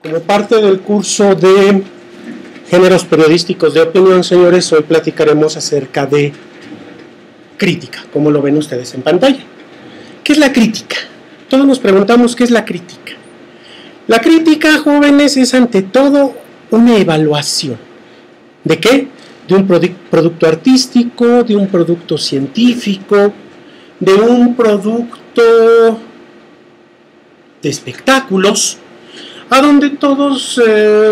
Como parte del curso de géneros periodísticos de opinión, señores, hoy platicaremos acerca de crítica, como lo ven ustedes en pantalla. ¿Qué es la crítica? Todos nos preguntamos qué es la crítica. La crítica, jóvenes, es ante todo una evaluación. ¿De qué? De un producto artístico, de un producto científico, de un producto de espectáculos, a donde todos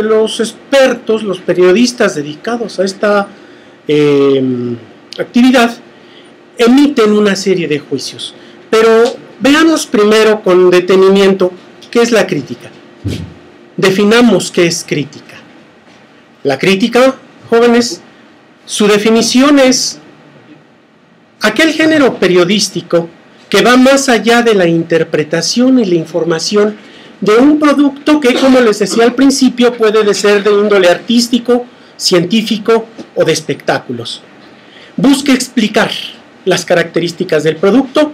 los expertos, los periodistas dedicados a esta actividad, emiten una serie de juicios. Pero veamos primero con detenimiento qué es la crítica. Definamos qué es crítica. La crítica, jóvenes, su definición es aquel género periodístico que va más allá de la interpretación y la información de un producto que, como les decía al principio, puede ser de índole artístico, científico o de espectáculos. Busca explicar las características del producto,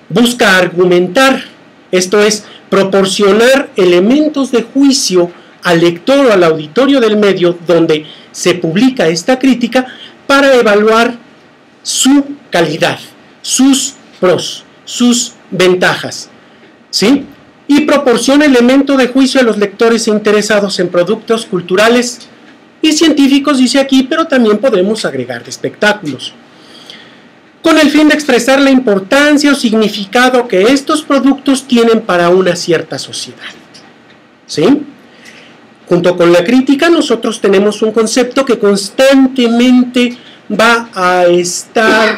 busca argumentar, esto es, proporcionar elementos de juicio al lector o al auditorio del medio donde se publica esta crítica para evaluar su calidad, sus pros, sus ventajas, ¿sí? Y proporciona elemento de juicio a los lectores interesados en productos culturales y científicos, dice aquí, pero también podemos agregar de espectáculos, con el fin de expresar la importancia o significado que estos productos tienen para una cierta sociedad, ¿sí? Junto con la crítica, nosotros tenemos un concepto que constantemente va a estar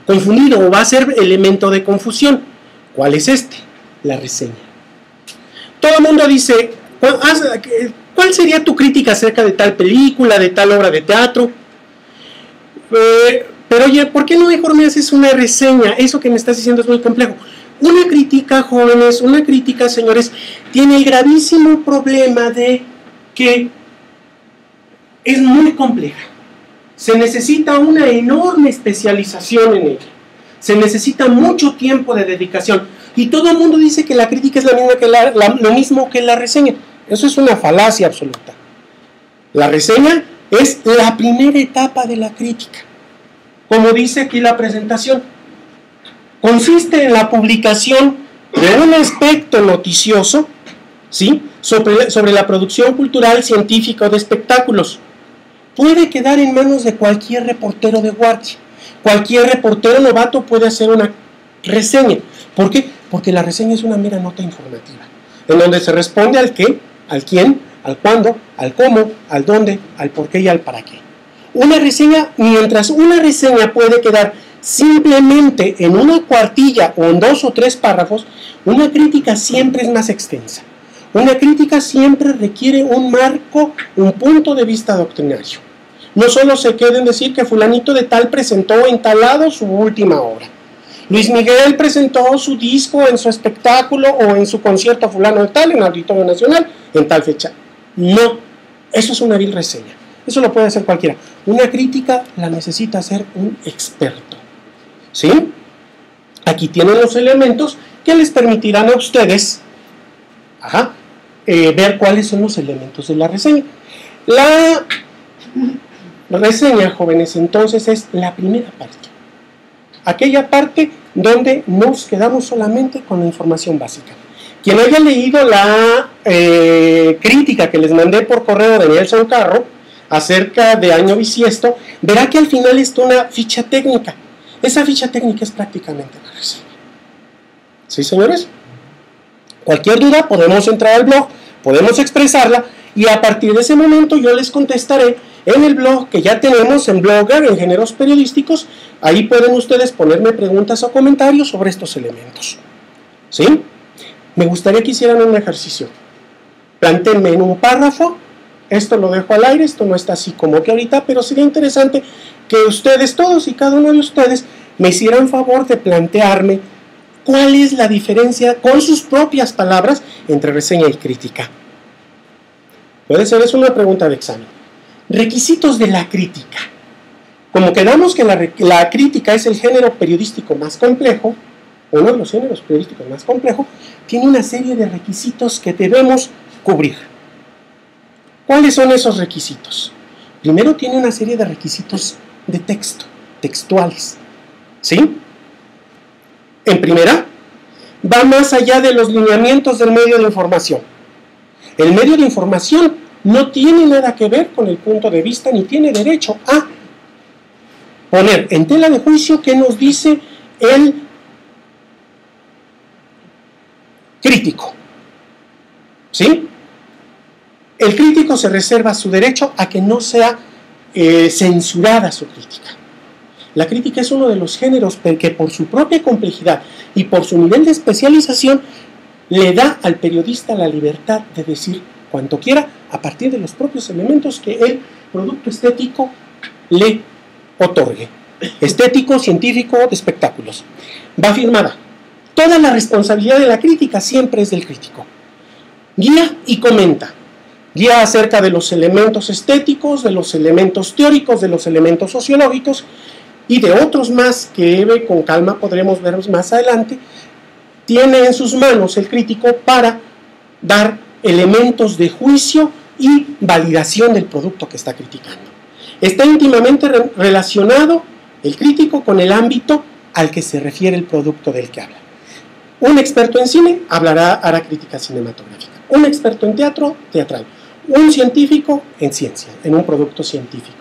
confundido o va a ser elemento de confusión. ¿Cuál es este? La reseña. Todo el mundo dice, ¿cuál sería tu crítica acerca de tal película, de tal obra de teatro? Pero oye, ¿por qué no mejor me haces una reseña? Eso que me estás diciendo es muy complejo. Una crítica, jóvenes, una crítica, señores, tiene el gravísimo problema de que es muy compleja. Se necesita una enorme especialización en ella. Se necesita mucho tiempo de dedicación. Y todo el mundo dice que la crítica es lo mismo que la reseña. Eso es una falacia absoluta. La reseña es la primera etapa de la crítica. Como dice aquí la presentación, consiste en la publicación de un aspecto noticioso, ¿sí?, sobre la producción cultural, científica o de espectáculos. Puede quedar en manos de cualquier reportero de guardia. Cualquier reportero novato puede hacer una reseña. ¿Por qué? Porque la reseña es una mera nota informativa, en donde se responde al qué, al quién, al cuándo, al cómo, al dónde, al por qué y al para qué. Una reseña, mientras una reseña puede quedar simplemente en una cuartilla o en 2 o 3 párrafos, una crítica siempre es más extensa. Una crítica siempre requiere un marco, un punto de vista doctrinario. No solo se queda en decir que fulanito de tal presentó en tal lado su última obra. Luis Miguel presentó su disco en su espectáculo o en su concierto fulano de tal, en el Auditorio Nacional, en tal fecha. No, eso es una vil reseña. Eso lo puede hacer cualquiera. Una crítica la necesita hacer un experto, ¿sí? Aquí tienen los elementos que les permitirán a ustedes ver cuáles son los elementos de la reseña. La reseña, jóvenes, entonces es la primera parte. Aquella parte donde nos quedamos solamente con la información básica. Quien haya leído la crítica que les mandé por correo de Nelson Carro acerca de Año Bisiesto, verá que al final está una ficha técnica. Esa ficha técnica es prácticamente la reseña. ¿Sí, señores? Cualquier duda podemos entrar al blog, podemos expresarla y a partir de ese momento yo les contestaré en el blog que ya tenemos en Blogger, en géneros periodísticos. Ahí pueden ustedes ponerme preguntas o comentarios sobre estos elementos. ¿Sí? Me gustaría que hicieran un ejercicio. Plantéenme en un párrafo. Esto lo dejo al aire, esto no está así como que ahorita, pero sería interesante que ustedes, todos y cada uno de ustedes, me hicieran favor de plantearme cuál es la diferencia, con sus propias palabras, entre reseña y crítica. Puede ser, es una pregunta de examen. Requisitos de la crítica. Como quedamos que la crítica es el género periodístico más complejo, uno de los géneros periodísticos más complejos, tiene una serie de requisitos que debemos cubrir. ¿Cuáles son esos requisitos? Primero tiene una serie de requisitos de texto, textuales, ¿sí? En primera, va más allá de los lineamientos del medio de información. El medio de información no tiene nada que ver con el punto de vista ni tiene derecho a poner en tela de juicio qué nos dice el crítico, ¿sí? El crítico se reserva su derecho a que no sea censurada su crítica. La crítica es uno de los géneros que por su propia complejidad y por su nivel de especialización le da al periodista la libertad de decir cuanto quiera a partir de los propios elementos que el producto estético le otorgue. Estético, científico, de espectáculos. Va firmada. Toda la responsabilidad de la crítica siempre es del crítico. Guía y comenta. Guía acerca de los elementos estéticos, de los elementos teóricos, de los elementos sociológicos y de otros más que con calma podremos ver más adelante. Tiene en sus manos el crítico para dar elementos de juicio y validación del producto que está criticando. Está íntimamente relacionado el crítico con el ámbito al que se refiere el producto del que habla. Un experto en cine hará crítica cinematográfica. Un experto en teatro, teatral. Un científico en ciencia, en un producto científico.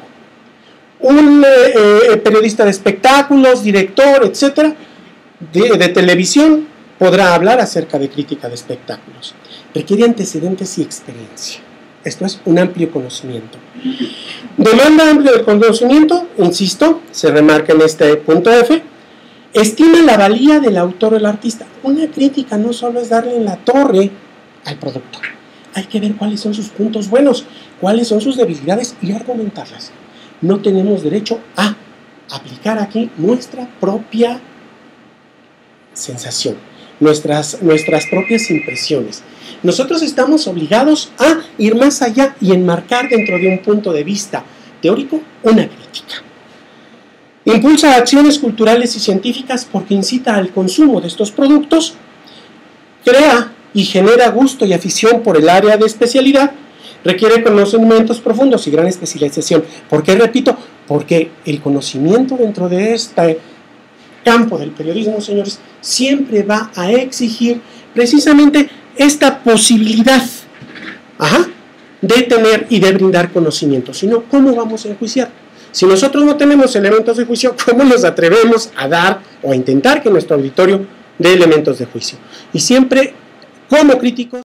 Un periodista de espectáculos, director, etcétera, de televisión, podrá hablar acerca de crítica de espectáculos. Requiere antecedentes y experiencia. Esto es un amplio conocimiento. Demanda amplio conocimiento, insisto, se remarca en este punto F. Estima la valía del autor o el artista. Una crítica no solo es darle en la torre al productor. Hay que ver cuáles son sus puntos buenos, cuáles son sus debilidades y argumentarlas. No tenemos derecho a aplicar aquí nuestra propia sensación, nuestras propias impresiones. Nosotros estamos obligados a ir más allá y enmarcar dentro de un punto de vista teórico una crítica. Impulsa acciones culturales y científicas porque incita al consumo de estos productos, crea y genera gusto y afición por el área de especialidad, requiere conocimientos profundos y gran especialización. ¿Por qué repito? Porque el conocimiento dentro de este campo del periodismo, señores, siempre va a exigir precisamente esta posibilidad de tener y de brindar conocimiento. Si no, ¿cómo vamos a enjuiciar? Si nosotros no tenemos elementos de juicio, ¿cómo nos atrevemos a dar o a intentar que nuestro auditorio dé elementos de juicio? Y siempre, como críticos,